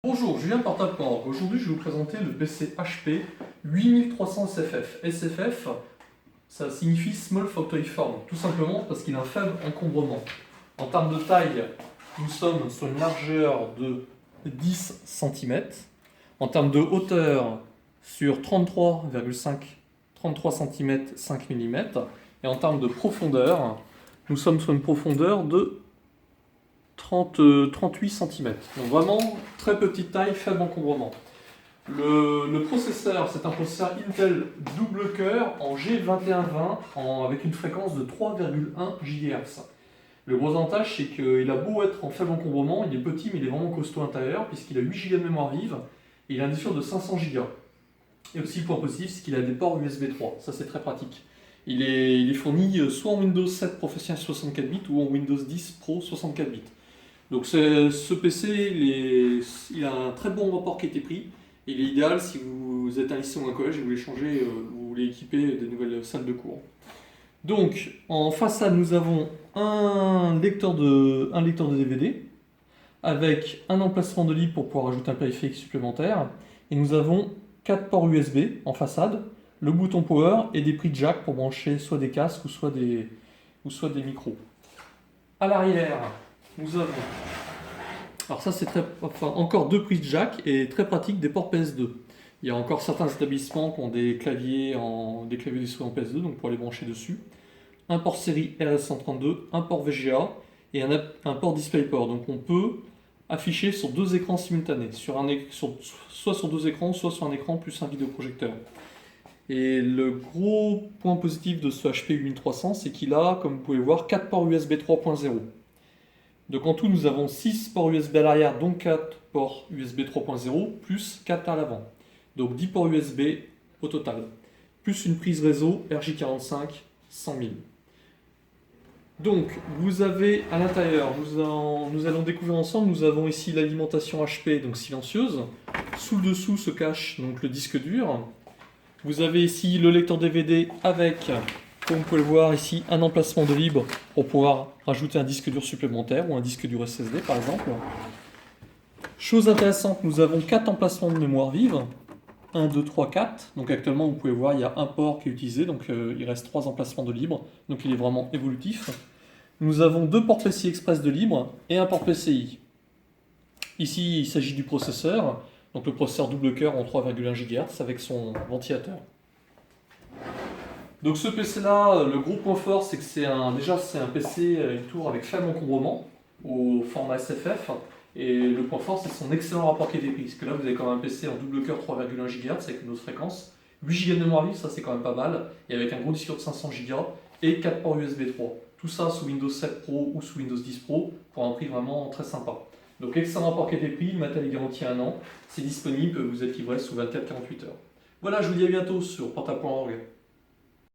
Bonjour, Julien Portable.org. Aujourd'hui, je vais vous présenter le PC HP 8300 SFF. SFF, ça signifie Small Factory Form, tout simplement parce qu'il a un faible encombrement. En termes de taille, nous sommes sur une largeur de 10 cm. En termes de hauteur, sur 33 cm 5 mm. Et en termes de profondeur, nous sommes sur une profondeur de 38 cm. Donc vraiment très petite taille, faible encombrement. Le processeur, c'est un processeur Intel double cœur en G2120 avec une fréquence de 3,1 GHz. Le gros avantage, c'est qu'il a beau être en faible encombrement, il est petit mais il est vraiment costaud à l'intérieur puisqu'il a 8 Go de mémoire vive et il a un disque dur de 500 Go. Et aussi, point positif, c'est qu'il a des ports USB 3. Ça, c'est très pratique. Il est fourni soit en Windows 7 Professionnel 64 bits ou en Windows 10 Pro 64 bits. Donc ce PC, il a un très bon rapport qualité-prix. Il est idéal si vous êtes un lycée ou un collège et vous voulez changer, vous voulez équiper des nouvelles salles de cours. Donc en façade, nous avons un lecteur de DVD avec un emplacement de libre pour pouvoir ajouter un périphérique supplémentaire. Et nous avons 4 ports USB en façade, le bouton power et des prises jack pour brancher soit des casques ou soit des micros. À l'arrière, nous avons, alors ça c'est encore deux prises jack et très pratique, des ports PS2. Il y a encore certains établissements qui ont des claviers des souris en PS2, donc pour les brancher dessus. Un port série RS132, un port VGA et un port DisplayPort. Donc on peut afficher sur deux écrans simultanés, soit sur deux écrans, soit sur un écran plus un vidéoprojecteur. Et le gros point positif de ce HP 8300, c'est qu'il a, comme vous pouvez voir, 4 ports USB 3.0. Donc en tout, nous avons 6 ports USB à l'arrière, donc 4 ports USB 3.0, plus 4 à l'avant. Donc 10 ports USB au total. Plus une prise réseau RJ45 100 000. Donc vous avez à l'intérieur, nous allons découvrir ensemble, nous avons ici l'alimentation HP, donc silencieuse. Sous le dessous se cache donc le disque dur. Vous avez ici le lecteur DVD avec, comme vous pouvez le voir ici, un emplacement de libre pour pouvoir rajouter un disque dur supplémentaire ou un disque dur SSD par exemple. Chose intéressante, nous avons 4 emplacements de mémoire vive. 1, 2, 3, 4. Donc actuellement, vous pouvez voir, il y a un port qui est utilisé, donc il reste 3 emplacements de libre. Donc il est vraiment évolutif. Nous avons 2 ports PCI Express de libre et un port PCI. Ici, il s'agit du processeur. Donc le processeur double cœur en 3,1 GHz avec son ventilateur. Donc ce PC là, le gros point fort, c'est que c'est un PC tour avec faible encombrement au format SFF. Et le point fort, c'est son excellent rapport qualité-prix. Parce que là, vous avez quand même un PC en double cœur 3,1 GHz avec une autre fréquence. 8 Go de mémoire vive, ça c'est quand même pas mal. Et avec un gros disque dur de 500 Go et 4 ports USB 3. Tout ça sous Windows 7 Pro ou sous Windows 10 Pro pour un prix vraiment très sympa. Donc excellent rapport qualité-prix, le matériel est garanti à un an. C'est disponible, vous êtes livré sous 24-48 heures. Voilà, je vous dis à bientôt sur portable.org.